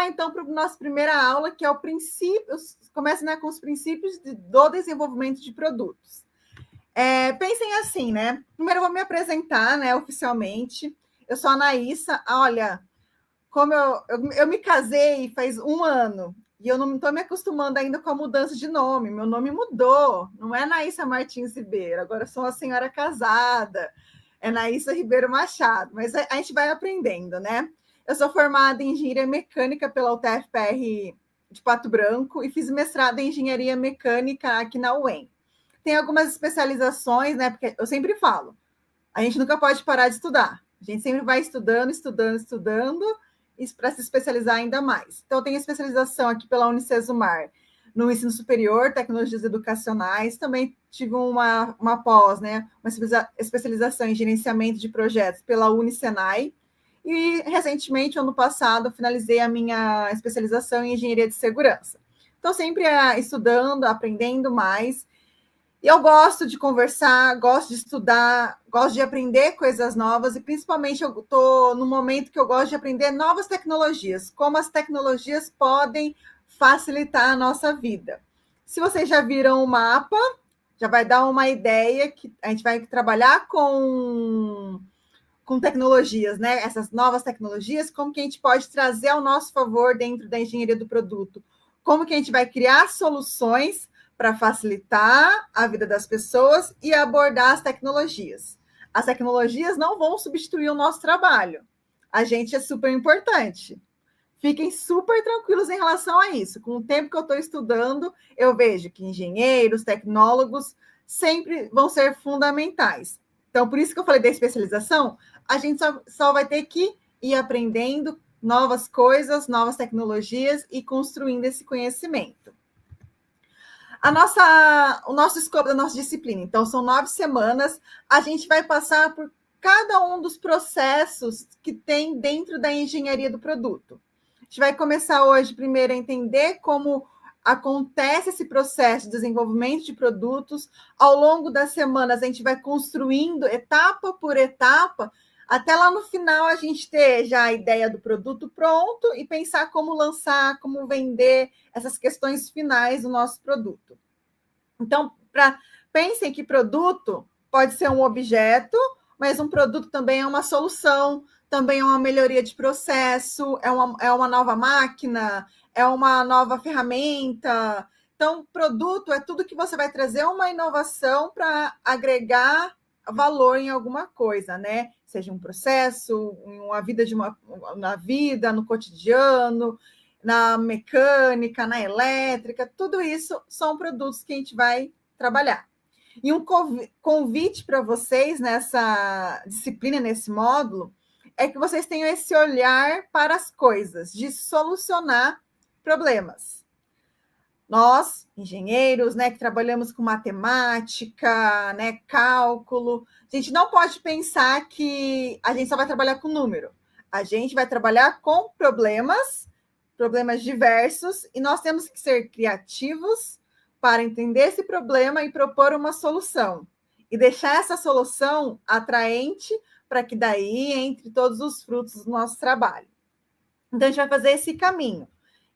lá, então, para a nossa primeira aula, que é o princípio, começa, né, com os princípios do desenvolvimento de produtos. Pensem assim, né? Primeiro eu vou me apresentar, né, oficialmente. Eu sou a Anaísa. Olha, como eu me casei faz 1 ano, e eu não estou me acostumando ainda com a mudança de nome. Meu nome mudou, não é Anaísa Martins Ribeiro, agora eu sou uma senhora casada, é Anaísa Ribeiro Machado, mas a gente vai aprendendo, né? Eu sou formada em engenharia mecânica pela UTFPR de Pato Branco e fiz mestrado em engenharia mecânica aqui na UEM. Tem algumas especializações, né? Porque eu sempre falo, a gente nunca pode parar de estudar. A gente sempre vai estudando para se especializar ainda mais. Então, eu tenho especialização aqui pela Unicesumar no ensino superior, tecnologias educacionais. Também tive uma pós, né? Uma especialização em gerenciamento de projetos pela Unisenai. E, recentemente, ano passado, finalizei a minha especialização em engenharia de segurança. Então, sempre estudando, aprendendo mais. E eu gosto de conversar, gosto de estudar, gosto de aprender coisas novas, e principalmente eu estou no momento que eu gosto de aprender novas tecnologias, como as tecnologias podem facilitar a nossa vida. Se vocês já viram o mapa, já vai dar uma ideia que a gente vai trabalhar com tecnologias, né? Essas novas tecnologias, como que a gente pode trazer ao nosso favor dentro da engenharia do produto, como que a gente vai criar soluções para facilitar a vida das pessoas e abordar as tecnologias. As tecnologias não vão substituir o nosso trabalho. A gente é super importante. Fiquem super tranquilos em relação a isso. Com o tempo que eu estou estudando, eu vejo que engenheiros, tecnólogos sempre vão ser fundamentais. Então, por isso que eu falei da especialização, a gente só vai ter que ir aprendendo novas coisas, novas tecnologias e construindo esse conhecimento. O nosso escopo da nossa disciplina, então, são 9 semanas, a gente vai passar por cada um dos processos que tem dentro da engenharia do produto. A gente vai começar hoje, primeiro, a entender como acontece esse processo de desenvolvimento de produtos. Ao longo das semanas, a gente vai construindo etapa por etapa, até lá no final a gente ter já a ideia do produto pronto e pensar como lançar, como vender, essas questões finais do nosso produto. Então, pensem que produto pode ser um objeto, mas um produto também é uma solução, também é uma melhoria de processo, é uma nova máquina, é uma nova ferramenta. Então, produto é tudo que você vai trazer uma inovação para agregar valor em alguma coisa, né? Seja um processo, na vida, no cotidiano, na mecânica, na elétrica, tudo isso são produtos que a gente vai trabalhar. E um convite para vocês nessa disciplina, nesse módulo, é que vocês tenham esse olhar para as coisas, de solucionar problemas. Nós, engenheiros, né, que trabalhamos com matemática, né, cálculo, a gente não pode pensar que a gente só vai trabalhar com número. A gente vai trabalhar com problemas diversos, e nós temos que ser criativos para entender esse problema e propor uma solução. E deixar essa solução atraente para que daí entre todos os frutos do nosso trabalho. Então, a gente vai fazer esse caminho,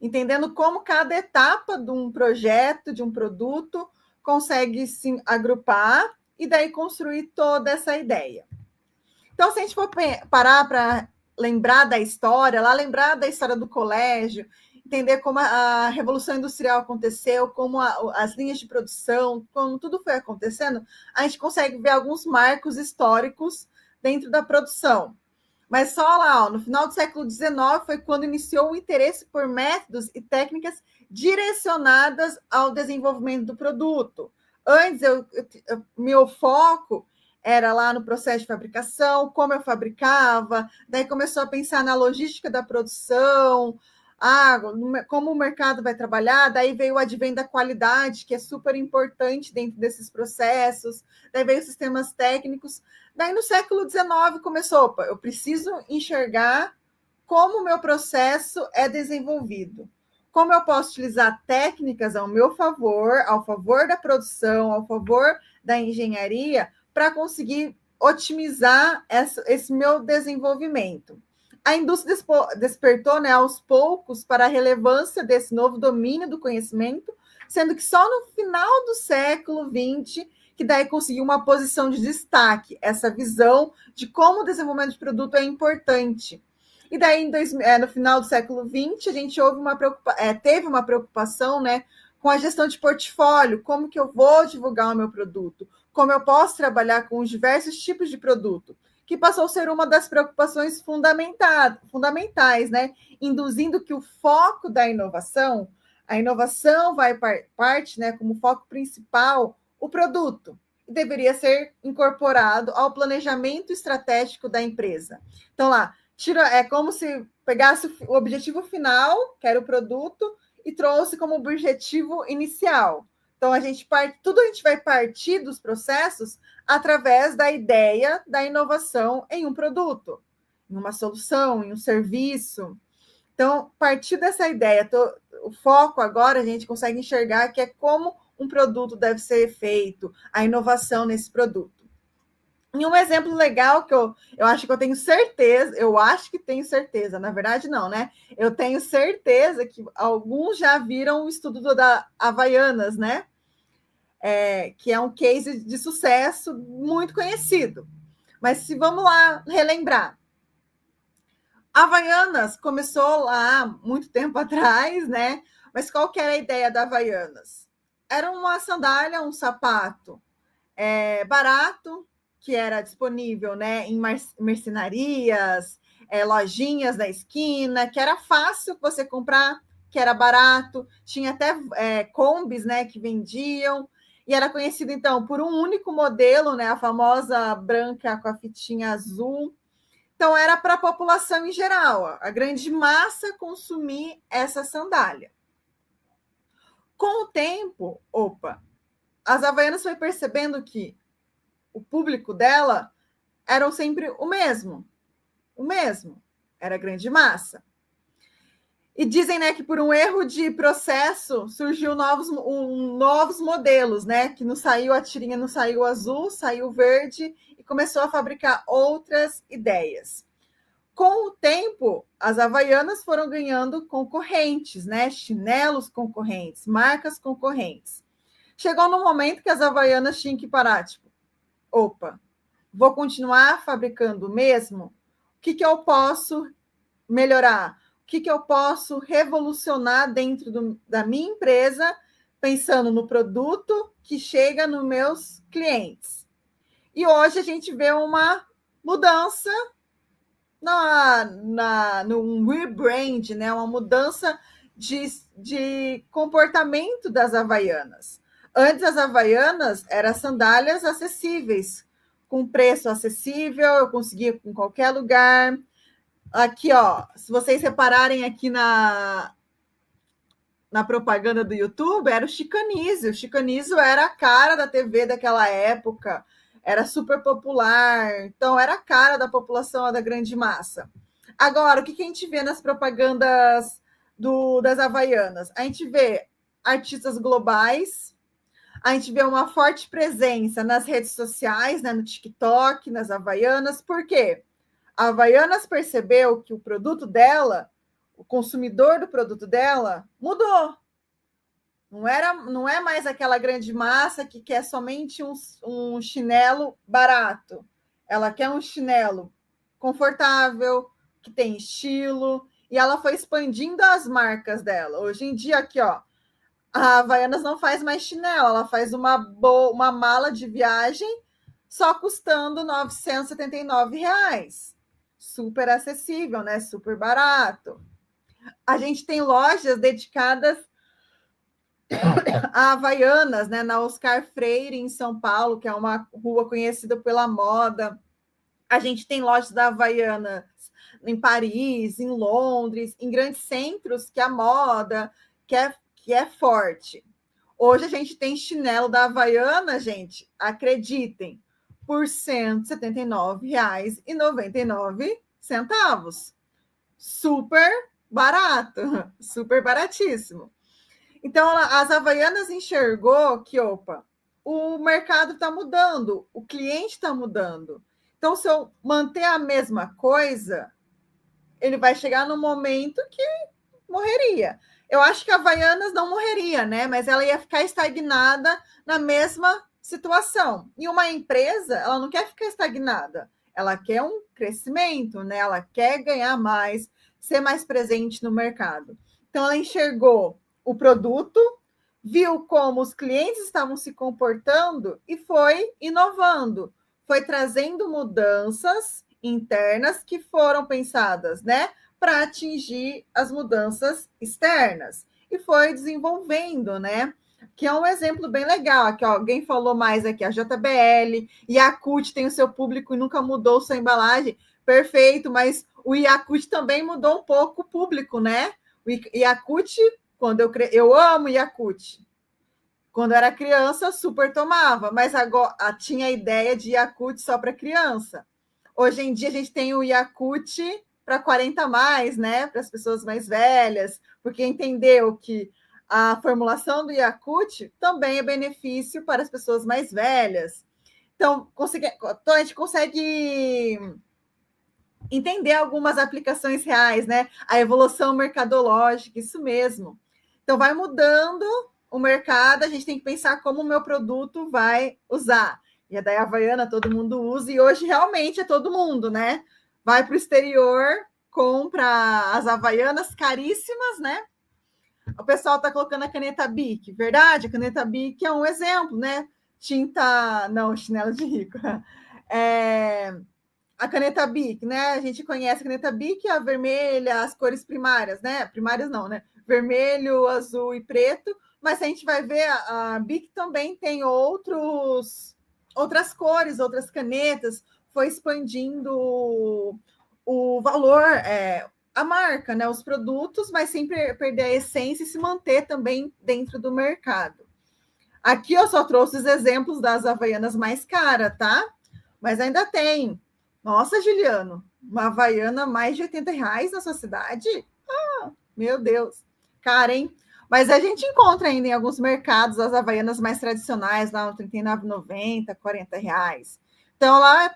entendendo como cada etapa de um projeto, de um produto, consegue se agrupar e daí construir toda essa ideia. Então, se a gente for parar para lembrar da história do colégio, entender como a Revolução Industrial aconteceu, como as linhas de produção, como tudo foi acontecendo, a gente consegue ver alguns marcos históricos dentro da produção. Mas só lá, no final do século XIX, foi quando iniciou o interesse por métodos e técnicas direcionadas ao desenvolvimento do produto. Antes, meu foco era lá no processo de fabricação, como eu fabricava, daí começou a pensar na logística da produção, como o mercado vai trabalhar, daí veio o advento da qualidade, que é super importante dentro desses processos, daí veio os sistemas técnicos, daí no século XIX começou, eu preciso enxergar como o meu processo é desenvolvido, como eu posso utilizar técnicas ao meu favor, ao favor da produção, ao favor da engenharia, para conseguir otimizar esse meu desenvolvimento. A indústria despertou, né, aos poucos para a relevância desse novo domínio do conhecimento, sendo que só no final do século XX que daí conseguiu uma posição de destaque, essa visão de como o desenvolvimento de produto é importante. E daí, no final do século XX, a gente teve uma preocupação, né, com a gestão de portfólio, como que eu vou divulgar o meu produto, como eu posso trabalhar com os diversos tipos de produto, que passou a ser uma das preocupações fundamentais, né, induzindo que o foco da inovação, a inovação vai parte, né, como foco principal, o produto, e deveria ser incorporado ao planejamento estratégico da empresa. Então, lá, é como se pegasse o objetivo final, que era o produto, e trouxe como objetivo inicial. Então, tudo a gente vai partir dos processos através da ideia da inovação em um produto, em uma solução, em um serviço. Então, a partir dessa ideia, o foco agora a gente consegue enxergar que é como um produto deve ser feito, a inovação nesse produto. E um exemplo legal que eu acho que eu tenho certeza, na verdade não, né? Eu tenho certeza que alguns já viram o estudo da Havaianas, né? Que é um case de sucesso muito conhecido. Mas se vamos lá relembrar. A Havaianas começou lá muito tempo atrás, né? Mas qual que era a ideia da Havaianas? Era uma sandália, um sapato barato, que era disponível, né, em mercearias, lojinhas da esquina, que era fácil você comprar, que era barato, tinha até combis, né, que vendiam, e era conhecido, então, por um único modelo, né, a famosa branca com a fitinha azul. Então, era para a população em geral, a grande massa consumir essa sandália. Com o tempo, as Havaianas foi percebendo que o público dela eram sempre o mesmo, era a grande massa. E dizem, né, que por um erro de processo surgiu novos modelos, né, que não saiu a tirinha, não saiu azul, saiu verde e começou a fabricar outras ideias. Com o tempo, as Havaianas foram ganhando concorrentes, né, chinelos concorrentes, marcas concorrentes. Chegou no momento que as Havaianas tinham que parar, tipo, vou continuar fabricando o mesmo? O que eu posso melhorar? O que eu posso revolucionar dentro da minha empresa, pensando no produto que chega nos meus clientes? E hoje a gente vê uma mudança no rebrand, né? Uma mudança de comportamento das Havaianas. Antes, as Havaianas eram sandálias acessíveis, com preço acessível, eu conseguia em qualquer lugar. Aqui, ó, se vocês repararem aqui na propaganda do YouTube, era o Chicanizo. O Chicanizo era a cara da TV daquela época, era super popular, então era a cara da população, da grande massa. Agora, o que a gente vê nas propagandas das Havaianas? A gente vê artistas globais, a gente vê uma forte presença nas redes sociais, né, no TikTok, nas Havaianas. Por quê? A Havaianas percebeu que o produto dela, o consumidor do produto dela, mudou. Não é mais aquela grande massa que quer somente um chinelo barato. Ela quer um chinelo confortável, que tem estilo, e ela foi expandindo as marcas dela. Hoje em dia, aqui, ó, a Havaianas não faz mais chinelo, ela faz uma mala de viagem só custando R$ 979. Super acessível, né? Super barato. A gente tem lojas dedicadas a Havaianas, né? Na Oscar Freire, em São Paulo, que é uma rua conhecida pela moda. A gente tem lojas da Havaianas em Paris, em Londres, em grandes centros que a moda que é forte. Hoje a gente tem chinelo da Havaiana, gente, acreditem, por R$ 179,99. Super barato, super baratíssimo. Então, as Havaianas enxergou que, o mercado está mudando, o cliente está mudando. Então, se eu manter a mesma coisa, ele vai chegar no momento que morreria. Eu acho que a Havaianas não morreria, né? Mas ela ia ficar estagnada na mesma situação. E uma empresa, ela não quer ficar estagnada. Ela quer um crescimento, né? Ela quer ganhar mais, ser mais presente no mercado. Então, ela enxergou o produto, viu como os clientes estavam se comportando e foi inovando, foi trazendo mudanças internas que foram pensadas, né, para atingir as mudanças externas. E foi desenvolvendo, né? Que é um exemplo bem legal. Aqui, ó, alguém falou mais aqui, a JBL, Yakult tem o seu público e nunca mudou sua embalagem. Perfeito, mas o Yakult também mudou um pouco o público, né? O Yakult, quando eu amo Yakult. Quando eu era criança, super tomava, mas agora tinha a ideia de Yakult só para criança. Hoje em dia a gente tem o Yakult para 40 mais, né? Para as pessoas mais velhas, porque entendeu que a formulação do Yakult também é benefício para as pessoas mais velhas. Então, a gente consegue entender algumas aplicações reais, né? A evolução mercadológica, isso mesmo. Então, vai mudando o mercado, a gente tem que pensar como o meu produto vai usar. E a da Havaiana todo mundo usa, e hoje realmente é todo mundo, né? Vai para o exterior, compra as Havaianas caríssimas, né? O pessoal está colocando a caneta Bic, verdade? A caneta Bic é um exemplo, né? Tinta, não, chinelo de rico. A caneta Bic, né? A gente conhece a caneta Bic, a vermelha, as cores primárias, né? Primárias não, né? Vermelho, azul e preto. Mas a gente vai ver, a Bic também tem outras cores, outras canetas, foi expandindo o valor, a marca, né? Os produtos, mas sem perder a essência e se manter também dentro do mercado. Aqui eu só trouxe os exemplos das Havaianas mais caras, tá? Mas ainda tem. Nossa, Juliano, uma Havaiana mais de R$ 80 na sua cidade? Ah, meu Deus. Cara, hein? Mas a gente encontra ainda em alguns mercados as Havaianas mais tradicionais, lá no R$ 39,90, R$ 40. Então, lá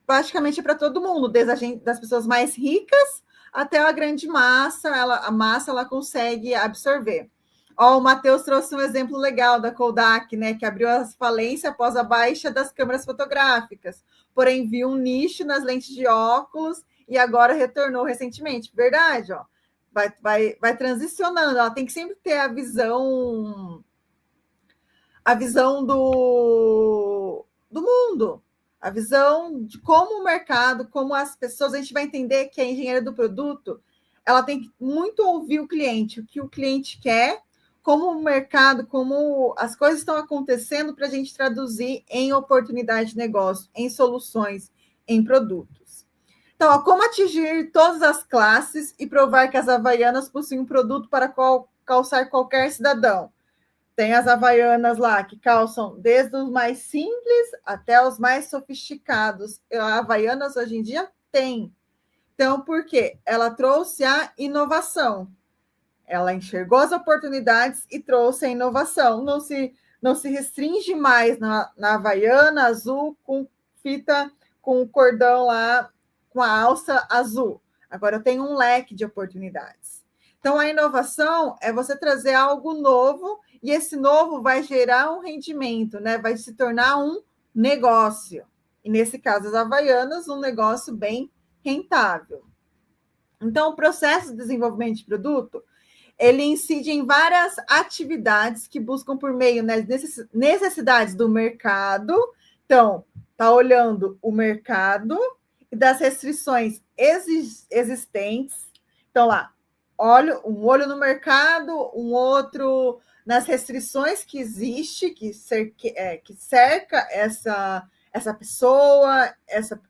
praticamente para todo mundo, desde das pessoas mais ricas até a grande massa, a massa ela consegue absorver. Ó, o Matheus trouxe um exemplo legal da Kodak, né, que abriu a falência após a baixa das câmeras fotográficas, porém viu um nicho nas lentes de óculos e agora retornou recentemente. Verdade, ó. Vai transicionando, ela tem que sempre ter a visão do mundo, a visão de como o mercado, como as pessoas, a gente vai entender que a engenharia do produto, ela tem que muito ouvir o cliente, o que o cliente quer, como o mercado, como as coisas estão acontecendo para a gente traduzir em oportunidade de negócio, em soluções, em produtos. Então, ó, como atingir todas as classes e provar que as Havaianas possuem um produto para calçar qualquer cidadão. Tem as Havaianas lá que calçam desde os mais simples até os mais sofisticados. A Havaianas hoje em dia tem. Então, por quê? Ela trouxe a inovação. Ela enxergou as oportunidades e trouxe a inovação. Não se restringe mais na Havaiana azul com fita, com o cordão lá, com a alça azul. Agora eu tenho um leque de oportunidades. Então, a inovação é você trazer algo novo e esse novo vai gerar um rendimento, né? Vai se tornar um negócio. E nesse caso, as Havaianas, um negócio bem rentável. Então, o processo de desenvolvimento de produto, ele incide em várias atividades que buscam por meio das necessidades do mercado. Então, está olhando o mercado e das restrições existentes. Então, lá, um olho no mercado, um outro nas restrições que existe, que cerca essa pessoa,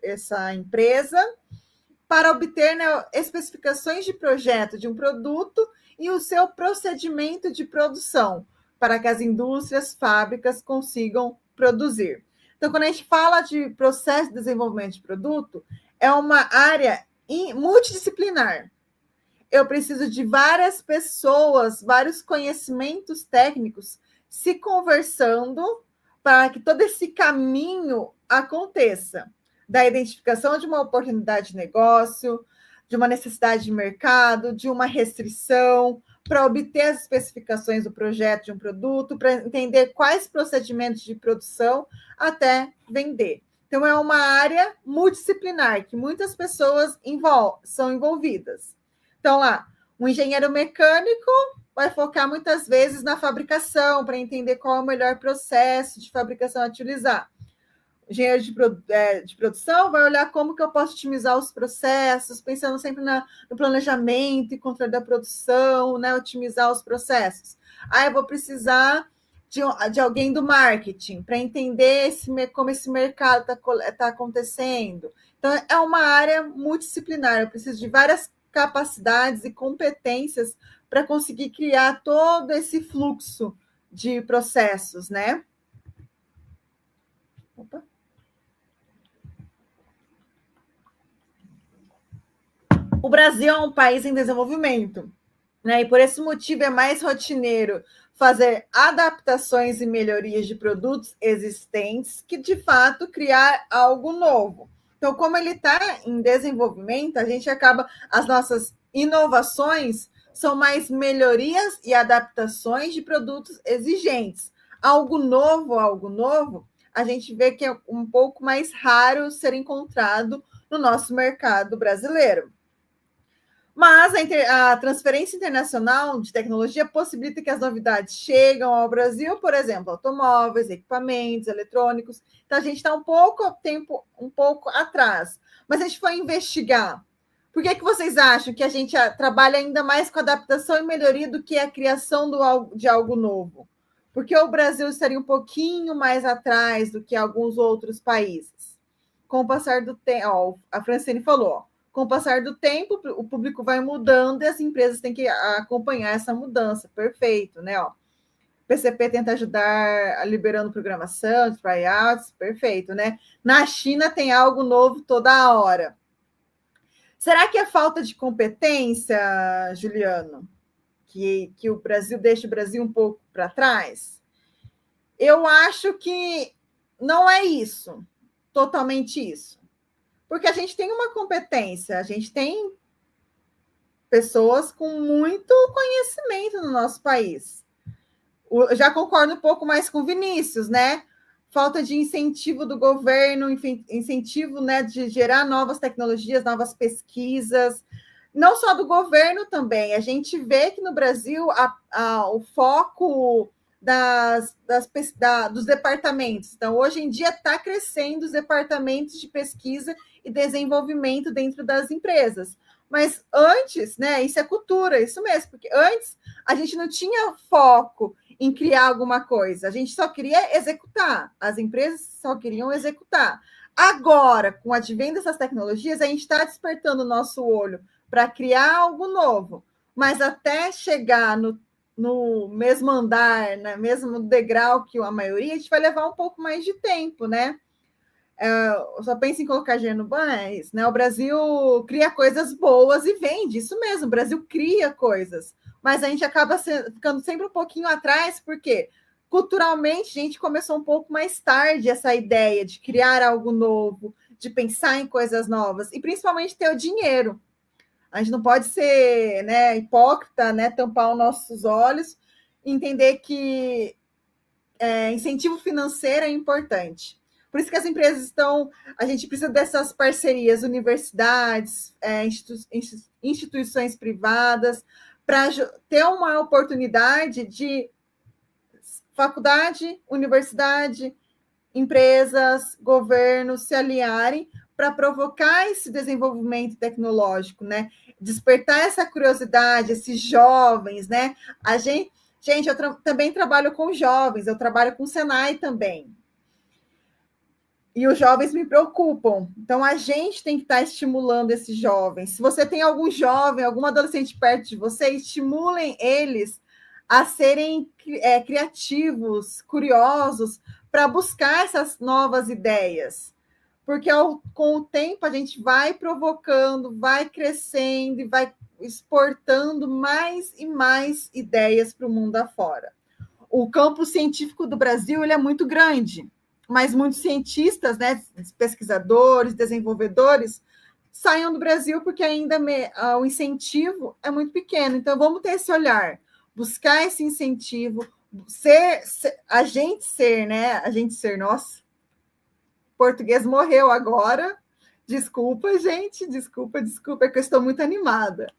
essa empresa, para obter, né, especificações de projeto de um produto e o seu procedimento de produção, para que as indústrias, fábricas consigam produzir. Então, quando a gente fala de processo de desenvolvimento de produto, é uma área multidisciplinar. Eu preciso de várias pessoas, vários conhecimentos técnicos se conversando para que todo esse caminho aconteça. Da identificação de uma oportunidade de negócio, de uma necessidade de mercado, de uma restrição, para obter as especificações do projeto de um produto, para entender quais procedimentos de produção até vender. Então, é uma área multidisciplinar que muitas pessoas são envolvidas. Então, lá, um engenheiro mecânico vai focar muitas vezes na fabricação, para entender qual é o melhor processo de fabricação a utilizar. O engenheiro de produção vai olhar como que eu posso otimizar os processos, pensando sempre no planejamento e controle da produção, né? Otimizar os processos. Aí eu vou precisar de alguém do marketing para entender como esse mercado tá acontecendo. Então, é uma área multidisciplinar. Eu preciso de várias capacidades e competências para conseguir criar todo esse fluxo de processos, né? Opa. O Brasil é um país em desenvolvimento, né? E por esse motivo é mais rotineiro fazer adaptações e melhorias de produtos existentes que, de fato, criar algo novo. Então, como ele está em desenvolvimento, a gente acaba, as nossas inovações são mais melhorias e adaptações de produtos exigentes. Algo novo, a gente vê que é um pouco mais raro ser encontrado no nosso mercado brasileiro. Mas a transferência internacional de tecnologia possibilita que as novidades chegam ao Brasil, por exemplo, automóveis, equipamentos, eletrônicos. Então, a gente está um pouco atrás. Mas a gente foi investigar. Por que vocês acham que a gente trabalha ainda mais com adaptação e melhoria do que a criação de algo novo? Porque o Brasil estaria um pouquinho mais atrás do que alguns outros países. Com o passar do tempo, a Francine falou, com o passar do tempo, o público vai mudando e as empresas têm que acompanhar essa mudança. Perfeito, né? Ó, PCP tenta ajudar liberando programação, tryouts, perfeito, né? Na China tem algo novo toda hora. Será que é falta de competência, Juliano, que o Brasil deixa o Brasil um pouco para trás? Eu acho que não é isso, totalmente isso. Porque a gente tem uma competência, a gente tem pessoas com muito conhecimento no nosso país. Eu já concordo um pouco mais com o Vinícius, né? Falta de incentivo do governo, incentivo, né, de gerar novas tecnologias, novas pesquisas, não só do governo também. A gente vê que no Brasil o foco dos departamentos. Então, hoje em dia está crescendo os departamentos de pesquisa e desenvolvimento dentro das empresas. Mas antes, né, isso é cultura, isso mesmo, porque antes a gente não tinha foco em criar alguma coisa, a gente só queria executar, as empresas só queriam executar. Agora, com o advento dessas tecnologias, a gente está despertando o nosso olho para criar algo novo, mas até chegar no mesmo andar, no mesmo degrau que a maioria, a gente vai levar um pouco mais de tempo, né? Eu só penso em colocar dinheiro no banco, né? O Brasil cria coisas boas e vende, isso mesmo, o Brasil cria coisas, mas a gente acaba ficando sempre um pouquinho atrás, porque culturalmente a gente começou um pouco mais tarde essa ideia de criar algo novo, de pensar em coisas novas, e principalmente ter o dinheiro. A gente não pode ser, né, hipócrita, né, tampar os nossos olhos, entender que incentivo financeiro é importante. Por isso que as empresas a gente precisa dessas parcerias, universidades, instituições privadas, para ter uma oportunidade de faculdade, universidade, empresas, governos se alinharem para provocar esse desenvolvimento tecnológico, né? Despertar essa curiosidade, esses jovens, né? Gente, eu também trabalho com jovens, eu trabalho com o Senai também. E os jovens me preocupam. Então, a gente tem que estar estimulando esses jovens. Se você tem algum jovem, algum adolescente perto de você, estimulem eles a serem criativos, curiosos, para buscar essas novas ideias. Porque com o tempo a gente vai provocando, vai crescendo e vai exportando mais e mais ideias para o mundo afora. O campo científico do Brasil ele é muito grande, mas muitos cientistas, né, pesquisadores, desenvolvedores, saiam do Brasil, porque ainda o incentivo é muito pequeno. Então, vamos ter esse olhar, buscar esse incentivo, a gente ser, né? A gente ser, nossa, português morreu agora. Desculpa, gente, desculpa, é que eu estou muito animada.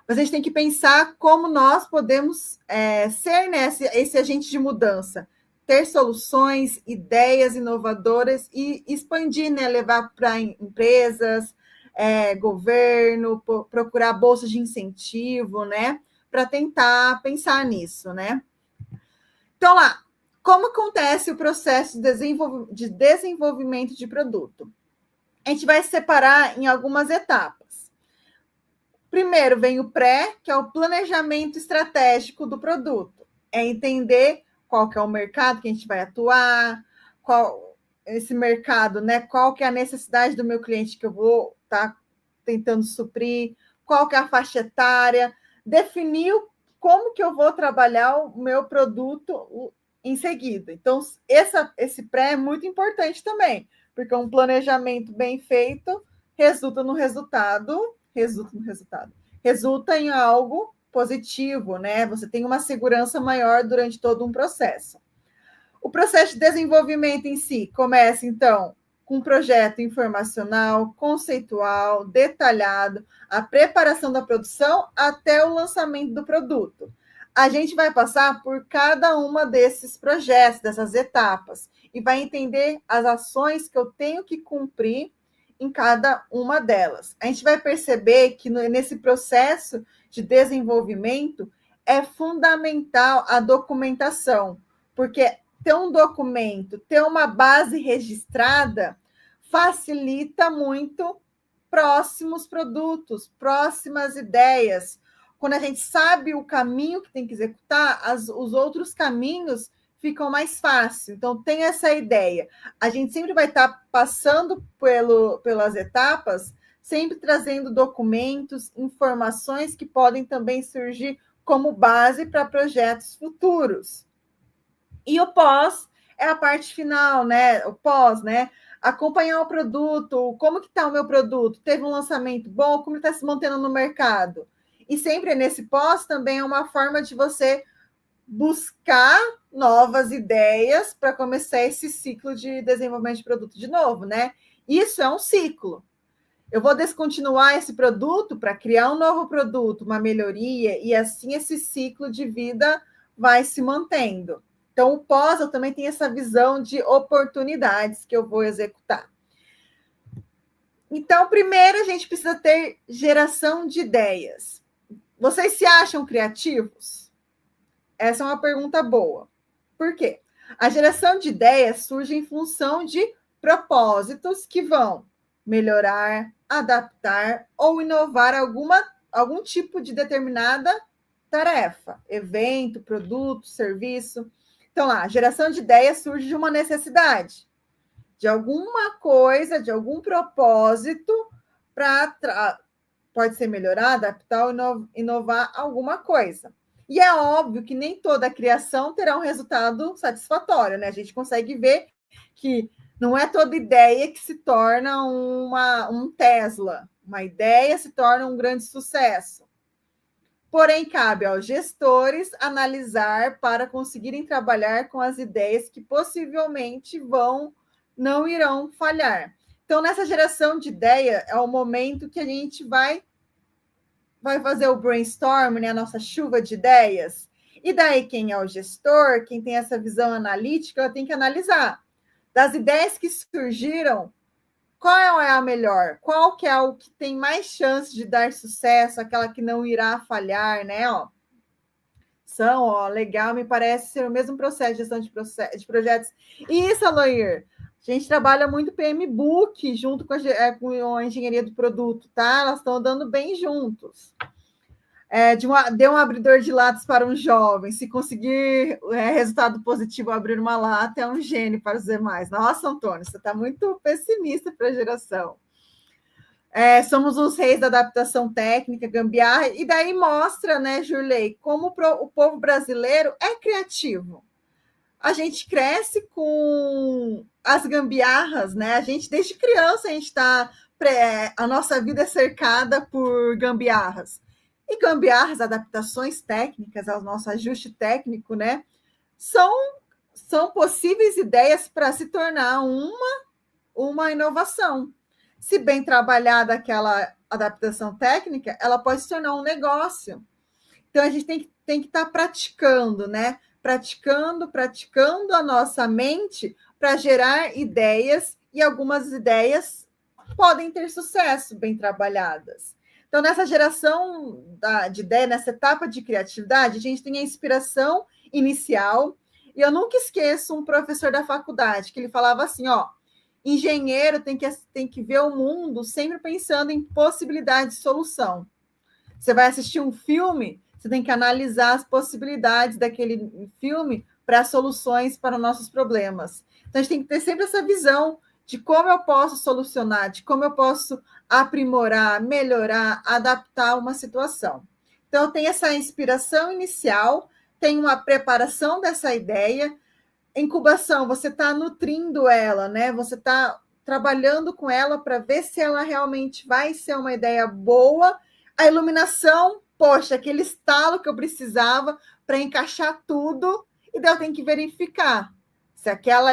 Mas a gente tem que pensar como nós podemos ser, né, esse agente de mudança, ter soluções, ideias inovadoras e expandir, né, levar para empresas, governo, procurar bolsas de incentivo, né, para tentar pensar nisso, né? Então, lá, como acontece o processo de desenvolvimento de produto? A gente vai separar em algumas etapas. Primeiro vem o pré, que é o planejamento estratégico do produto. É entender qual que é o mercado que a gente vai atuar, qual esse mercado, né? Qual que é a necessidade do meu cliente que eu vou estar tentando suprir, qual que é a faixa etária, definir como que eu vou trabalhar o meu produto em seguida. Então, esse pré é muito importante também, porque um planejamento bem feito resulta em algo positivo, né? Você tem uma segurança maior durante todo um processo. O processo de desenvolvimento em si começa, então, com um projeto informacional, conceitual, detalhado, a preparação da produção até o lançamento do produto. A gente vai passar por cada uma desses projetos, dessas etapas, e vai entender as ações que eu tenho que cumprir em cada uma delas. A gente vai perceber que nesse processo de desenvolvimento é fundamental a documentação, porque ter um documento, ter uma base registrada, facilita muito próximos produtos, próximas ideias. Quando a gente sabe o caminho que tem que executar, os outros caminhos ficam mais fáceis. Então, tem essa ideia. A gente sempre vai estar passando pelas etapas, sempre trazendo documentos, informações que podem também surgir como base para projetos futuros. E o pós é a parte final, né? O pós, né? Acompanhar o produto, como que está o meu produto? Teve um lançamento bom? Como está se mantendo no mercado? E sempre nesse pós também é uma forma de você buscar novas ideias para começar esse ciclo de desenvolvimento de produto de novo, né? Isso é um ciclo. Eu vou descontinuar esse produto para criar um novo produto, uma melhoria, e assim esse ciclo de vida vai se mantendo. Então, o pós, eu também tenho essa visão de oportunidades que eu vou executar. Então, primeiro, a gente precisa ter geração de ideias. Vocês se acham criativos? Essa é uma pergunta boa. Por quê? A geração de ideias surge em função de propósitos que vão melhorar, adaptar ou inovar algum tipo de determinada tarefa, evento, produto, serviço. Então, lá, a geração de ideias surge de uma necessidade, de alguma coisa, de algum propósito pode ser melhorar, adaptar ou inovar alguma coisa. E é óbvio que nem toda criação terá um resultado satisfatório, né? A gente consegue ver que não é toda ideia que se torna um Tesla. Uma ideia se torna um grande sucesso. Porém, cabe aos gestores analisar para conseguirem trabalhar com as ideias que possivelmente não irão falhar. Então, nessa geração de ideia, é o momento que a gente vai fazer o brainstorm, né, a nossa chuva de ideias. E daí, quem é o gestor, quem tem essa visão analítica, ela tem que analisar. Das ideias que surgiram, qual é a melhor? Qual que é o que tem mais chance de dar sucesso, aquela que não irá falhar, né? Legal, me parece ser o mesmo processo de gestão de projetos. E isso, Aloir, a gente trabalha muito PMBOK junto com a engenharia do produto, tá? Elas estão andando bem juntos. Dê um abridor de latas para um jovem. Se conseguir resultado positivo, abrir uma lata, é um gênio para os demais. Nossa, Antônio, você está muito pessimista para a geração. Somos os reis da adaptação técnica, gambiarra, e daí mostra, né, Jurley, como o povo brasileiro é criativo. A gente cresce com as gambiarras, né? A gente, desde criança, a gente está a nossa vida é cercada por gambiarras. E gambiarras, adaptações técnicas ao nosso ajuste técnico, né? São possíveis ideias para se tornar uma inovação. Se bem trabalhada aquela adaptação técnica, ela pode se tornar um negócio. Então, a gente tem que estar praticando, né? Praticando a nossa mente para gerar ideias, e algumas ideias podem ter sucesso bem trabalhadas. Então, nessa geração de ideia, nessa etapa de criatividade, a gente tem a inspiração inicial, e eu nunca esqueço um professor da faculdade, que ele falava assim, ó, engenheiro tem que ver o mundo sempre pensando em possibilidade de solução. Você vai assistir um filme, você tem que analisar as possibilidades daquele filme para soluções para os nossos problemas. Então, a gente tem que ter sempre essa visão de como eu posso solucionar, de como eu posso aprimorar, melhorar, adaptar uma situação. Então, tem essa inspiração inicial, tem uma preparação dessa ideia, incubação, você está nutrindo ela, né? Você está trabalhando com ela para ver se ela realmente vai ser uma ideia boa. A iluminação, poxa, aquele estalo que eu precisava para encaixar tudo, e daí eu tenho que verificar se aquela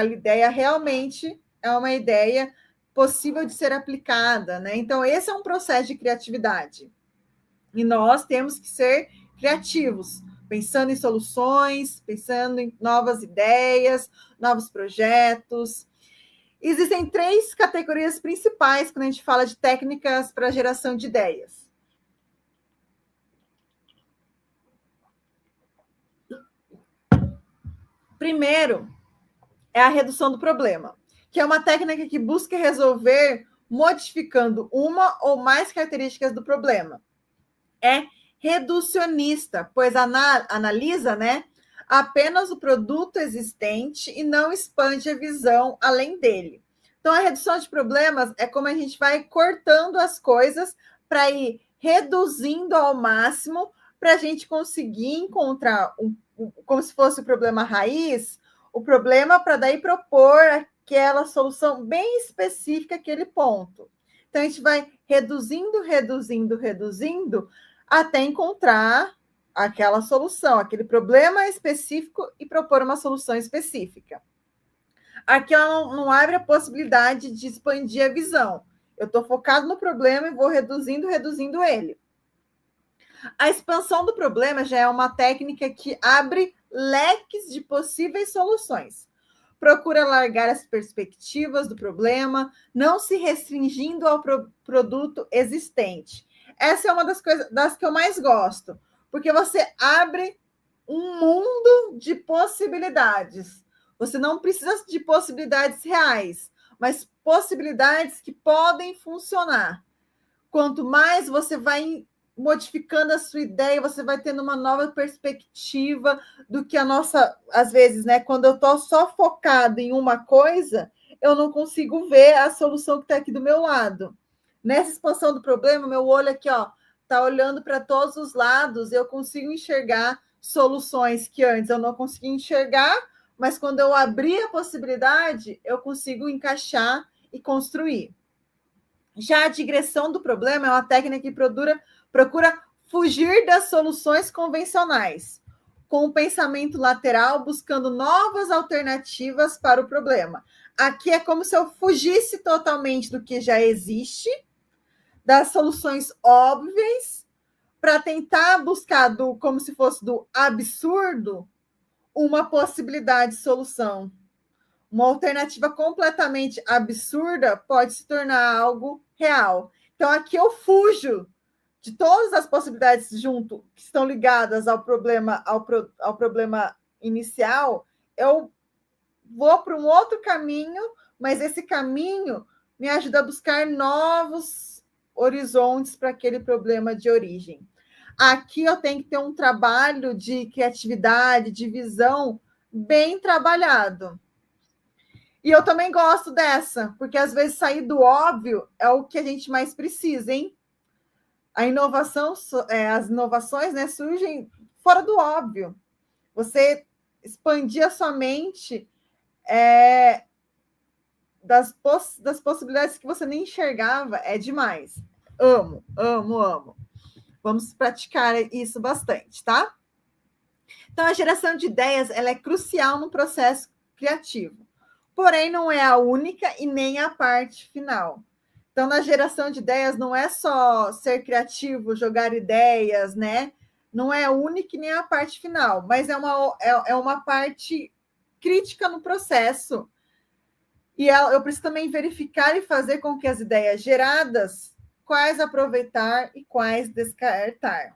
ideia realmente é uma ideia possível de ser aplicada, né? Então, esse é um processo de criatividade. E nós temos que ser criativos, pensando em soluções, pensando em novas ideias, novos projetos. Existem 3 categorias principais quando a gente fala de técnicas para geração de ideias. Primeiro, é a redução do problema, que é uma técnica que busca resolver modificando uma ou mais características do problema. É reducionista, pois analisa, né, apenas o produto existente e não expande a visão além dele. Então, a redução de problemas é como a gente vai cortando as coisas para ir reduzindo ao máximo, para a gente conseguir encontrar, como se fosse o problema raiz, o problema para daí propor aquela solução bem específica, aquele ponto. Então, a gente vai reduzindo, até encontrar aquela solução, aquele problema específico, e propor uma solução específica. Aqui ela não abre a possibilidade de expandir a visão. Eu estou focado no problema e vou reduzindo ele. A expansão do problema já é uma técnica que abre leques de possíveis soluções. Procura alargar as perspectivas do problema, não se restringindo ao produto existente. Essa é uma das que eu mais gosto, porque você abre um mundo de possibilidades. Você não precisa de possibilidades reais, mas possibilidades que podem funcionar. Quanto mais você vai modificando a sua ideia, você vai tendo uma nova perspectiva do que a nossa, às vezes, né? Quando eu estou só focada em uma coisa, eu não consigo ver a solução que está aqui do meu lado. Nessa expansão do problema, meu olho aqui, ó, está olhando para todos os lados, eu consigo enxergar soluções que antes eu não conseguia enxergar, mas quando eu abrir a possibilidade, eu consigo encaixar e construir. Já a digressão do problema é uma técnica que procura fugir das soluções convencionais, com o pensamento lateral, buscando novas alternativas para o problema. Aqui é como se eu fugisse totalmente do que já existe, das soluções óbvias, para tentar buscar, como se fosse do absurdo, uma possibilidade de solução. Uma alternativa completamente absurda pode se tornar algo real. Então, aqui eu fujo de todas as possibilidades junto, que estão ligadas ao problema inicial. Eu vou para um outro caminho, mas esse caminho me ajuda a buscar novos horizontes para aquele problema de origem. Aqui eu tenho que ter um trabalho de criatividade, de visão bem trabalhado. E eu também gosto dessa, porque às vezes sair do óbvio é o que a gente mais precisa, hein? A inovação, as inovações, né, surgem fora do óbvio. Você expandir a sua mente das possibilidades que você nem enxergava é demais. Amo, amo, amo. Vamos praticar isso bastante, tá? Então, a geração de ideias ela é crucial no processo criativo, porém não é a única e nem a parte final. Então, na geração de ideias, não é só ser criativo, jogar ideias, né? Não é a única e nem a parte final, mas é uma parte crítica no processo. E eu preciso também verificar e fazer com que as ideias geradas, quais aproveitar e quais descartar.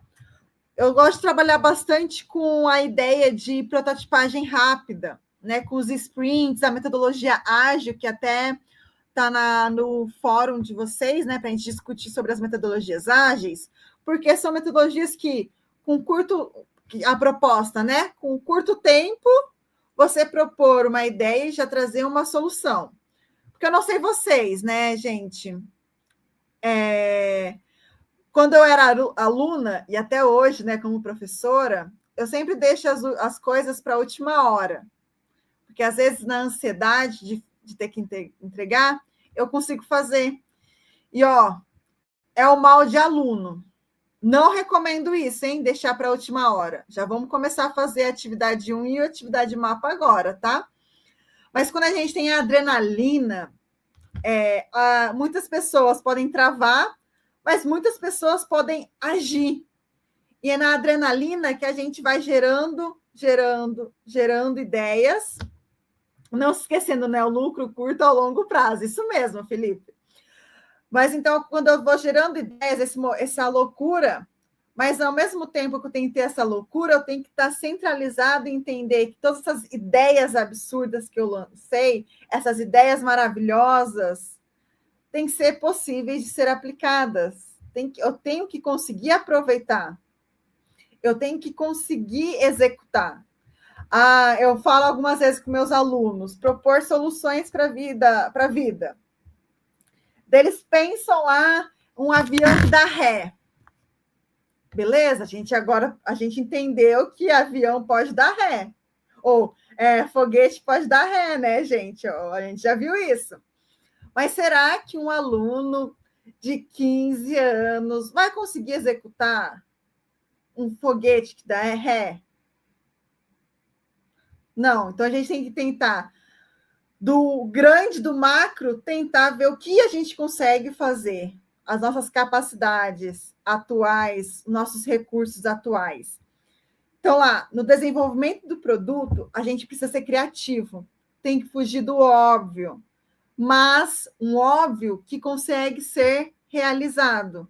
Eu gosto de trabalhar bastante com a ideia de prototipagem rápida, né? Com os sprints, a metodologia ágil, que até está no fórum de vocês, né? Para a gente discutir sobre as metodologias ágeis, porque são metodologias que, a proposta, né? Com curto tempo, você propor uma ideia e já trazer uma solução. Porque eu não sei vocês, né, gente? Quando eu era aluna, e até hoje, né, como professora, eu sempre deixo as coisas para a última hora. Porque, às vezes, na ansiedade de ter que entregar, eu consigo fazer. E, ó, é o mal de aluno. Não recomendo isso, hein? Deixar para a última hora. Já vamos começar a fazer a atividade 1 e a atividade mapa agora, tá? Mas quando a gente tem a adrenalina, muitas pessoas podem travar, mas muitas pessoas podem agir. E é na adrenalina que a gente vai gerando ideias, não se esquecendo, né? O lucro curto ao longo prazo. Isso mesmo, Felipe. Mas então, quando eu vou gerando ideias, essa loucura, mas ao mesmo tempo que eu tenho que ter essa loucura, eu tenho que estar centralizado e entender que todas essas ideias absurdas que eu lancei, essas ideias maravilhosas, têm que ser possíveis de ser aplicadas. Eu tenho que conseguir aproveitar. Eu tenho que conseguir executar. Eu falo algumas vezes com meus alunos, propor soluções para a vida. Eles pensam lá um avião que dá ré. Beleza? Agora a gente entendeu que avião pode dar ré. Ou foguete pode dar ré, né, gente? A gente já viu isso. Mas será que um aluno de 15 anos vai conseguir executar um foguete que dá ré? Não. Então a gente tem que tentar, do grande, do macro, tentar ver o que a gente consegue fazer, as nossas capacidades atuais, nossos recursos atuais. Então, lá, no desenvolvimento do produto, a gente precisa ser criativo, tem que fugir do óbvio, mas um óbvio que consegue ser realizado.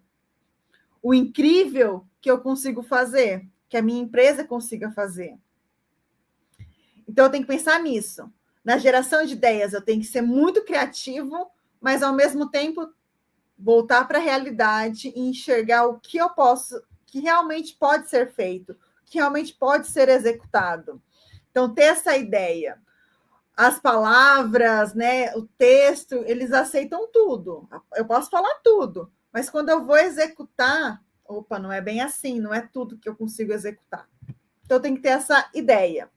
O incrível que eu consigo fazer, que a minha empresa consiga fazer. Então, eu tenho que pensar nisso. Na geração de ideias, eu tenho que ser muito criativo, mas, ao mesmo tempo, voltar para a realidade e enxergar o que eu posso, que realmente pode ser feito, que realmente pode ser executado. Então, ter essa ideia. As palavras, né, o texto, eles aceitam tudo. Eu posso falar tudo, mas quando eu vou executar, não é bem assim, não é tudo que eu consigo executar. Então, eu tenho que ter essa ideia.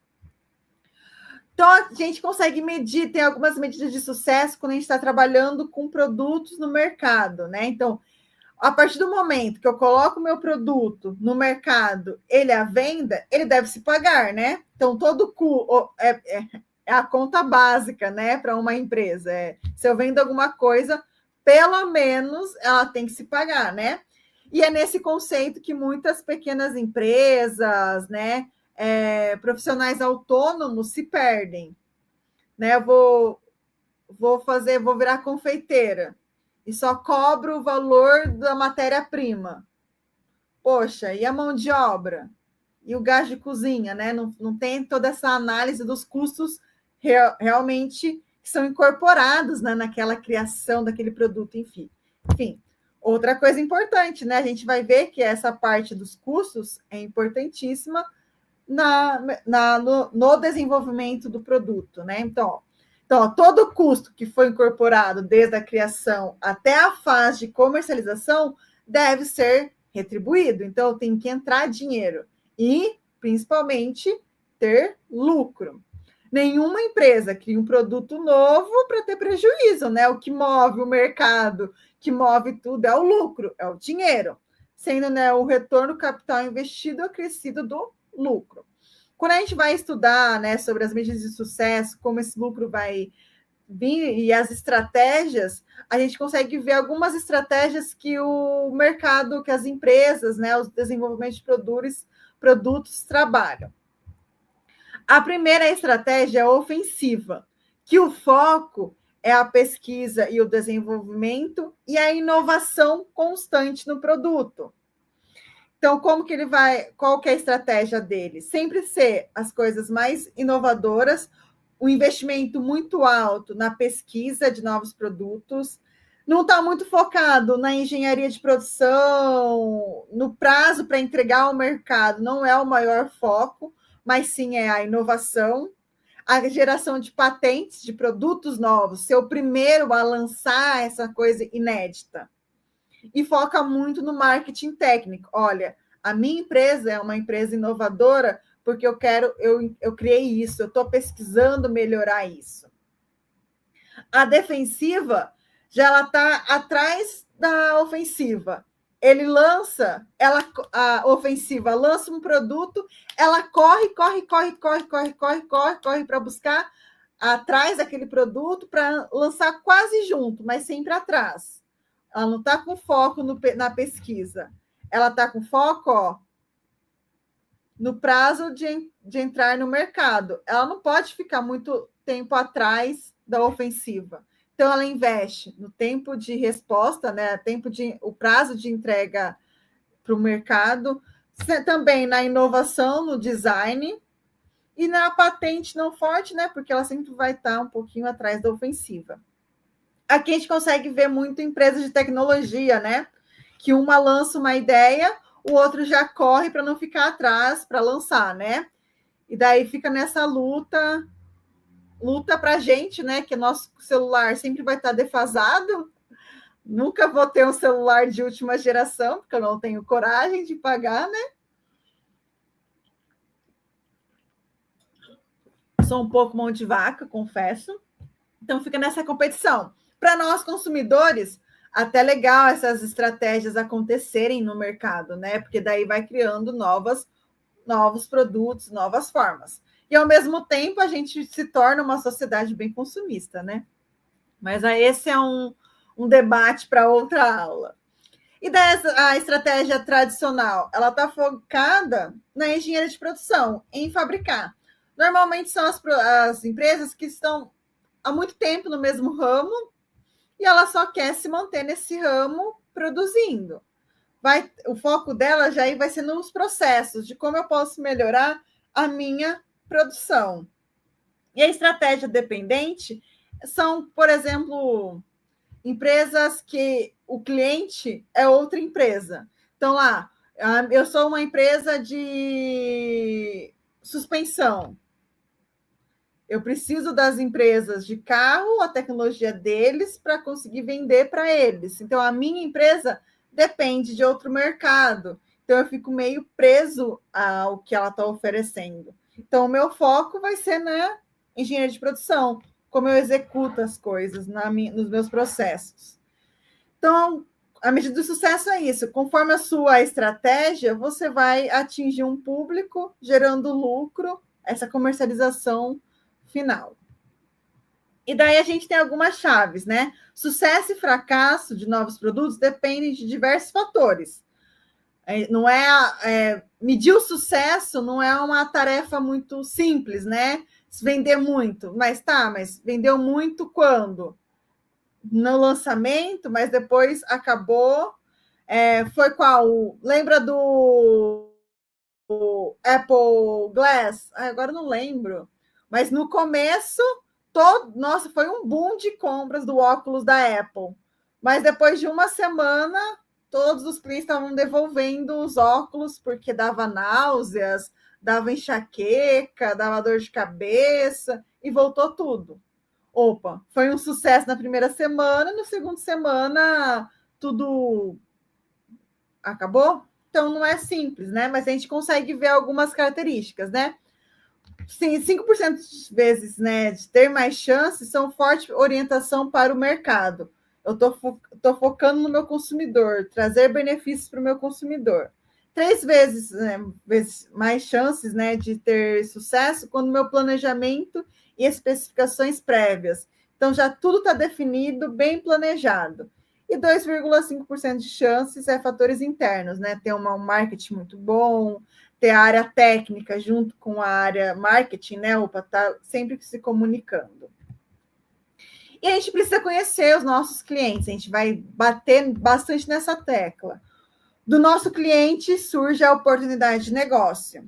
Então, a gente consegue medir, tem algumas medidas de sucesso quando a gente está trabalhando com produtos no mercado, né? Então, a partir do momento que eu coloco o meu produto no mercado, ele à venda, ele deve se pagar, né? Então, todo é a conta básica, né, para uma empresa. Se eu vendo alguma coisa, pelo menos ela tem que se pagar, né? E é nesse conceito que muitas pequenas empresas, né, profissionais autônomos se perdem, né? Eu vou virar confeiteira e só cobro o valor da matéria-prima. Poxa, e a mão de obra? E o gás de cozinha, né? Não tem toda essa análise dos custos realmente que são incorporados, né, naquela criação daquele produto, enfim. Outra coisa importante, né? A gente vai ver que essa parte dos custos é importantíssima no desenvolvimento do produto, né? Então, todo o custo que foi incorporado desde a criação até a fase de comercialização deve ser retribuído. Então, tem que entrar dinheiro e, principalmente, ter lucro. Nenhuma empresa cria um produto novo para ter prejuízo, né? O que move o mercado, que move tudo é o lucro, é o dinheiro, sendo, né, o retorno capital investido acrescido do lucro. Quando a gente vai estudar, né, sobre as medidas de sucesso, como esse lucro vai vir e as estratégias, a gente consegue ver algumas estratégias que o mercado, que as empresas, né, os desenvolvimentos de produtos trabalham. A primeira estratégia é ofensiva, que o foco é a pesquisa e o desenvolvimento e a inovação constante no produto. Então, como que ele vai, qual que é a estratégia dele? Sempre ser as coisas mais inovadoras, o investimento muito alto na pesquisa de novos produtos, não está muito focado na engenharia de produção, no prazo para entregar ao mercado, não é o maior foco, mas sim é a inovação, a geração de patentes de produtos novos, ser o primeiro a lançar essa coisa inédita. E foca muito no marketing técnico. Olha, a minha empresa é uma empresa inovadora porque eu criei isso, eu estou pesquisando melhorar isso. A defensiva já ela está atrás da ofensiva. Ele lança, a ofensiva lança um produto, ela corre para buscar atrás daquele produto para lançar quase junto, mas sempre atrás. Ela não está com foco na pesquisa. Ela está com foco, ó, no prazo de entrar no mercado. Ela não pode ficar muito tempo atrás da ofensiva. Então, ela investe no tempo de resposta, né? O prazo de entrega para o mercado, também na inovação, no design, e na patente não forte, né? Porque ela sempre vai estar um pouquinho atrás da ofensiva. Aqui a gente consegue ver muito empresas de tecnologia, né? Que uma lança uma ideia, o outro já corre para não ficar atrás para lançar, né? E daí fica nessa luta para a gente, né? Que nosso celular sempre vai estar defasado. Nunca vou ter um celular de última geração, porque eu não tenho coragem de pagar, né? Sou um pouco mão de vaca, confesso. Então fica nessa competição. Para nós consumidores, até legal essas estratégias acontecerem no mercado, né? Porque daí vai criando novos produtos, novas formas. E ao mesmo tempo a gente se torna uma sociedade bem consumista, né? Mas aí esse é um debate para outra aula. E daí a estratégia tradicional, ela está focada na engenharia de produção, em fabricar. Normalmente são as empresas que estão há muito tempo no mesmo ramo e ela só quer se manter nesse ramo produzindo. O foco dela já vai ser nos processos, de como eu posso melhorar a minha produção. E a estratégia dependente são, por exemplo, empresas que o cliente é outra empresa. Então, lá, eu sou uma empresa de suspensão. Eu preciso das empresas de carro, a tecnologia deles, para conseguir vender para eles. Então, a minha empresa depende de outro mercado. Então, eu fico meio preso ao que ela está oferecendo. Então, o meu foco vai ser na engenharia de produção, como eu executo as coisas nos meus processos. Então, a medida do sucesso é isso. Conforme a sua estratégia, você vai atingir um público, gerando lucro, essa comercialização final. E daí a gente tem algumas chaves, né? Sucesso e fracasso de novos produtos dependem de diversos fatores. Não medir o sucesso não é uma tarefa muito simples, né? Vender muito, mas vendeu muito quando? No lançamento, mas depois acabou. Foi qual? Lembra do Apple Glass? Agora não lembro. Mas no começo, nossa, foi um boom de compras do óculos da Apple. Mas depois de uma semana, todos os clientes estavam devolvendo os óculos porque dava náuseas, dava enxaqueca, dava dor de cabeça e voltou tudo. Opa, foi um sucesso na primeira semana, na segunda semana tudo acabou. Então não é simples, né? Mas a gente consegue ver algumas características, né? Sim, 5% de vezes, né, de ter mais chances são forte orientação para o mercado. Eu estou focando no meu consumidor, trazer benefícios para o meu consumidor. 3 vezes, né, vezes mais chances, né, de ter sucesso quando meu planejamento e especificações prévias. Então, já tudo está definido, bem planejado. E 2,5% de chances é fatores internos, né? Ter um marketing muito bom, ter a área técnica junto com a área marketing, né? Opa, tá sempre se comunicando. E a gente precisa conhecer os nossos clientes, a gente vai bater bastante nessa tecla. Do nosso cliente surge a oportunidade de negócio.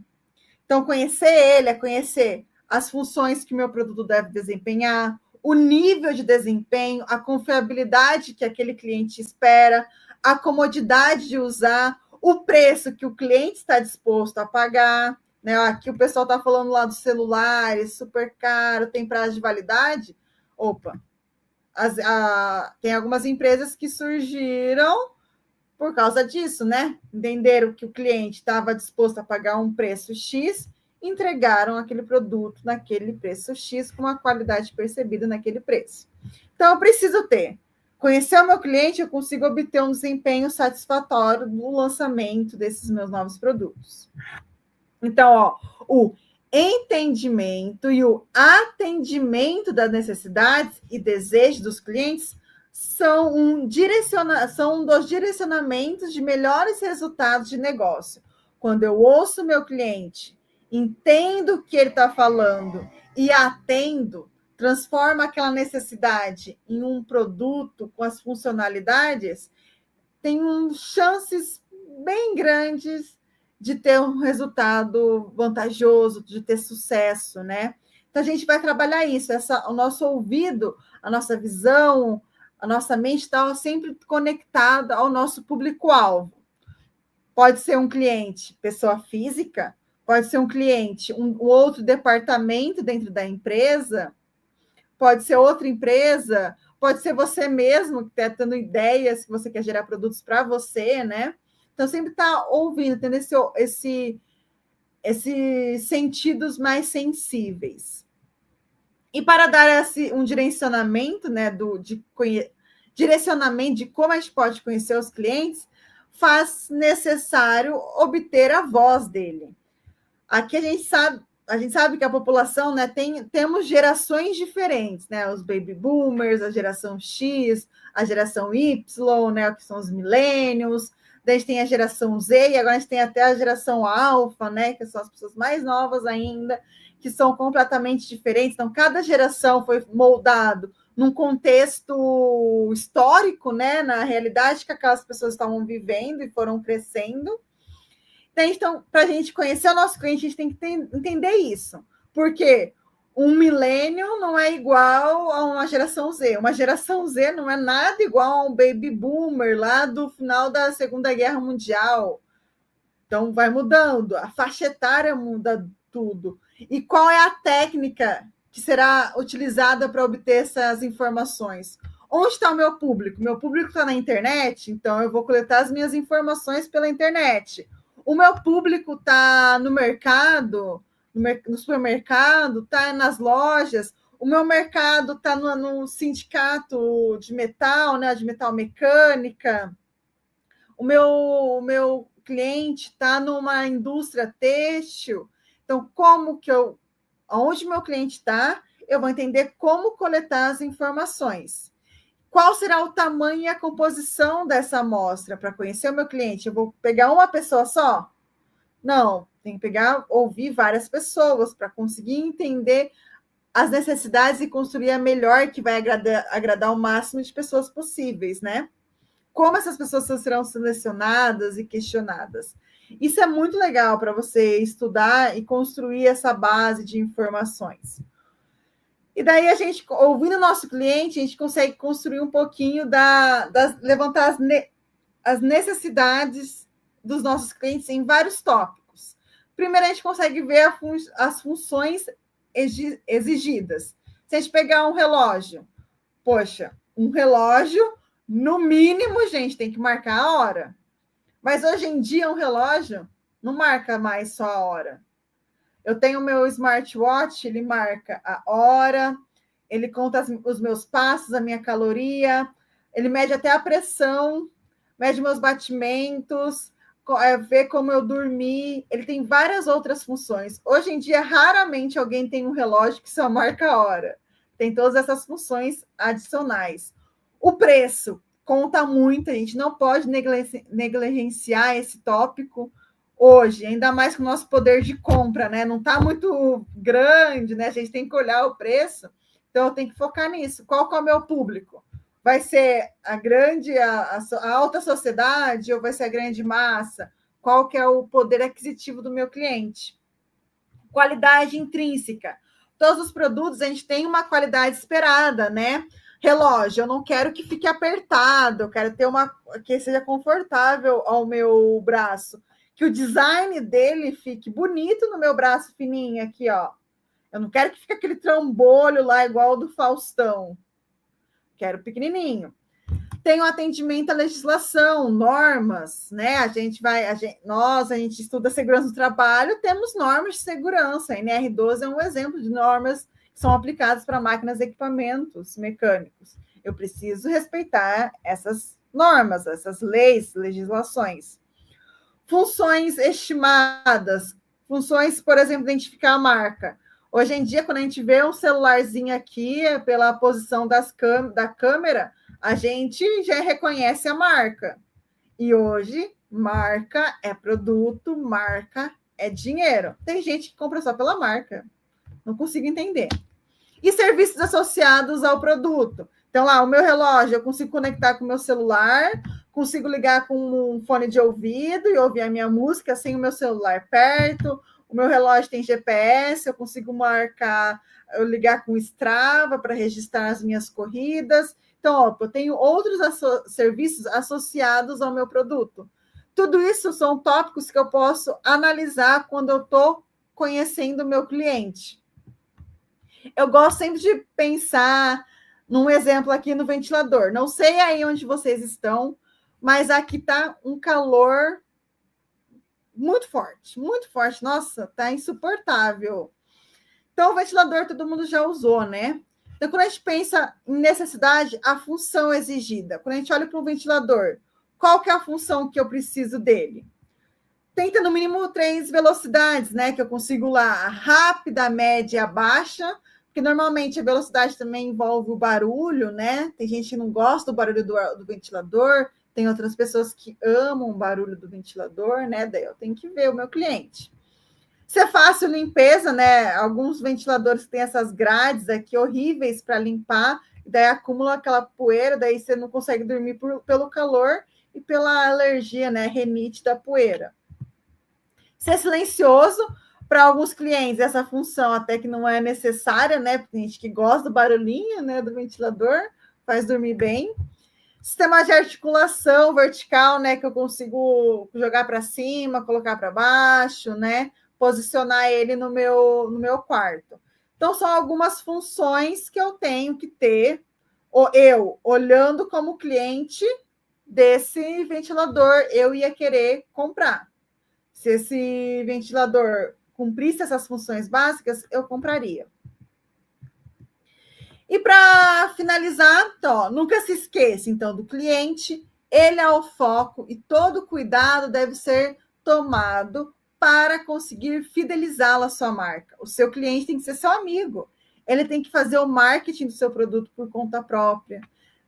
Então, conhecer ele é conhecer as funções que o meu produto deve desempenhar, o nível de desempenho, a confiabilidade que aquele cliente espera, a comodidade de usar, o preço que o cliente está disposto a pagar. Né? Aqui o pessoal está falando lá dos celulares, super caro, tem prazo de validade. Opa, tem algumas empresas que surgiram por causa disso, né? Entenderam que o cliente estava disposto a pagar um preço X, entregaram aquele produto naquele preço X com uma qualidade percebida naquele preço. Então, eu preciso conhecer o meu cliente, eu consigo obter um desempenho satisfatório no lançamento desses meus novos produtos. Então, ó, o entendimento e o atendimento das necessidades e desejos dos clientes são são um dos direcionamentos de melhores resultados de negócio. Quando eu ouço meu cliente, entendo o que ele está falando e atendo, transforma aquela necessidade em um produto com as funcionalidades, tem chances bem grandes de ter um resultado vantajoso, de ter sucesso, né? Então, a gente vai trabalhar isso, o nosso ouvido, a nossa visão, a nossa mente está sempre conectada ao nosso público-alvo. Pode ser um cliente, pessoa física, pode ser um cliente, um outro departamento dentro da empresa, pode ser outra empresa, pode ser você mesmo que está tendo ideias que você quer gerar produtos para você, né? Então, sempre está ouvindo, tendo esses sentidos mais sensíveis. E para dar um direcionamento, né, direcionamento de como a gente pode conhecer os clientes, faz necessário obter a voz dele. Aqui a gente sabe que a população, né, temos gerações diferentes, né? Os baby boomers, a geração X, a geração Y, né, que são os millennials, daí a gente tem a geração Z, e agora a gente tem até a geração alfa, né, que são as pessoas mais novas ainda, que são completamente diferentes. Então, cada geração foi moldado num contexto histórico, né, na realidade que aquelas pessoas estavam vivendo e foram crescendo. Então, para a gente conhecer o nosso cliente, a gente tem que entender isso. Porque um milênio não é igual a uma geração Z. Uma geração Z não é nada igual a um baby boomer lá do final da Segunda Guerra Mundial. Então, vai mudando. A faixa etária muda tudo. E qual é a técnica que será utilizada para obter essas informações? Onde está o meu público? Meu público está na internet, então eu vou coletar as minhas informações pela internet. O meu público está no mercado, no supermercado, está nas lojas. O meu mercado está no sindicato de metal, né, de metal mecânica. O meu cliente está numa indústria têxtil. Então, onde meu cliente está, eu vou entender como coletar as informações. Qual será o tamanho e a composição dessa amostra para conhecer o meu cliente? Eu vou pegar uma pessoa só? Não, tem que ouvir várias pessoas para conseguir entender as necessidades e construir a melhor que vai agradar o máximo de pessoas possíveis, né? Como essas pessoas serão selecionadas e questionadas. Isso é muito legal para você estudar e construir essa base de informações. E daí a gente, ouvindo o nosso cliente, a gente consegue construir um pouquinho levantar as necessidades dos nossos clientes em vários tópicos. Primeiro, a gente consegue ver as funções exigidas. Se a gente pegar um relógio, poxa, um relógio, no mínimo, gente, tem que marcar a hora. Mas hoje em dia, um relógio não marca mais só a hora. Eu tenho o meu smartwatch, ele marca a hora, ele conta os meus passos, a minha caloria, ele mede até a pressão, mede meus batimentos, vê como eu dormi. Ele tem várias outras funções. Hoje em dia, raramente alguém tem um relógio que só marca a hora. Tem todas essas funções adicionais. O preço conta muito, a gente não pode negligenciar esse tópico hoje, ainda mais com o nosso poder de compra, né? Não está muito grande, né? A gente tem que olhar o preço, então eu tenho que focar nisso. Qual que é o meu público? Vai ser a grande, a alta sociedade ou vai ser a grande massa? Qual que é o poder aquisitivo do meu cliente? Qualidade intrínseca. Todos os produtos a gente tem uma qualidade esperada, né? Relógio, eu não quero que fique apertado, eu quero ter uma que seja confortável ao meu braço, que o design dele fique bonito no meu braço fininho aqui, ó. Eu não quero que fique aquele trambolho lá igual do Faustão. Quero pequenininho. Tem o atendimento à legislação, normas, né? A gente estuda segurança do trabalho, temos normas de segurança. A NR12 é um exemplo de normas que são aplicadas para máquinas e equipamentos mecânicos. Eu preciso respeitar essas normas, essas leis, legislações. Funções estimadas, funções, por exemplo, identificar a marca. Hoje em dia, quando a gente vê um celularzinho aqui, pela posição da câmera, a gente já reconhece a marca. E hoje, marca é produto, marca é dinheiro. Tem gente que compra só pela marca. Não consigo entender. E serviços associados ao produto. Então, lá, o meu relógio, eu consigo conectar com o meu celular, consigo ligar com um fone de ouvido e ouvir a minha música sem o meu celular perto. O meu relógio tem GPS, eu consigo eu ligar com o Strava para registrar as minhas corridas. Então, ó, eu tenho outros serviços associados ao meu produto. Tudo isso são tópicos que eu posso analisar quando eu estou conhecendo o meu cliente. Eu gosto sempre de pensar num exemplo aqui no ventilador. Não sei aí onde vocês estão, mas aqui está um calor muito forte, muito forte. Nossa, tá insuportável. Então, o ventilador todo mundo já usou, né? Então, quando a gente pensa em necessidade, a função exigida. Quando a gente olha para um ventilador, qual que é a função que eu preciso dele? Tenta no mínimo 3 velocidades, né? Que eu consigo lá, a rápida, a média e a baixa, porque normalmente a velocidade também envolve o barulho, né? Tem gente que não gosta do barulho do ventilador, tem outras pessoas que amam o barulho do ventilador, né? Daí eu tenho que ver o meu cliente. Se é fácil limpeza, né? Alguns ventiladores têm essas grades aqui horríveis para limpar, daí acumula aquela poeira, daí você não consegue dormir pelo calor e pela alergia, né? Renite da poeira. Ser silencioso, para alguns clientes, essa função até que não é necessária, né? Porque tem gente que gosta do barulhinho, né? Do ventilador, faz dormir bem. Sistema de articulação vertical, né? Que eu consigo jogar para cima, colocar para baixo, né? Posicionar ele no meu quarto. Então, são algumas funções que eu tenho que ter, eu olhando como cliente desse ventilador, eu ia querer comprar. Se esse ventilador cumprisse essas funções básicas, eu compraria. E para finalizar, ó, nunca se esqueça, então, do cliente, ele é o foco e todo cuidado deve ser tomado para conseguir fidelizá-lo à sua marca. O seu cliente tem que ser seu amigo. Ele tem que fazer o marketing do seu produto por conta própria.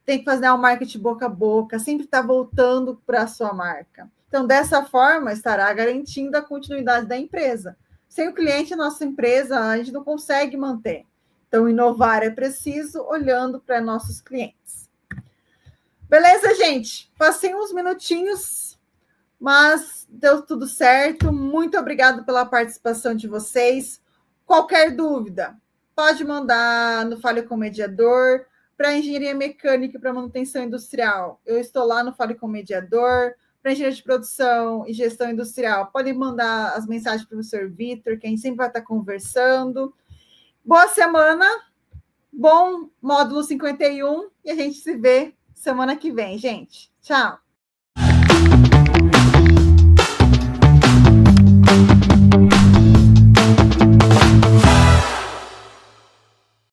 Tem que fazer o marketing boca a boca, sempre estar voltando para a sua marca. Então, dessa forma, estará garantindo a continuidade da empresa. Sem o cliente, a nossa empresa, a gente não consegue manter. Então, inovar é preciso olhando para nossos clientes. Beleza, gente? Passei uns minutinhos, mas deu tudo certo. Muito obrigado pela participação de vocês. Qualquer dúvida, pode mandar no Fale com o Mediador. Para engenharia mecânica e para manutenção industrial, eu estou lá no Fale com o Mediador. Para engenharia de produção e gestão industrial, podem mandar as mensagens para o professor Vitor, que a gente sempre vai estar conversando. Boa semana, bom módulo 51 e a gente se vê semana que vem, gente. Tchau!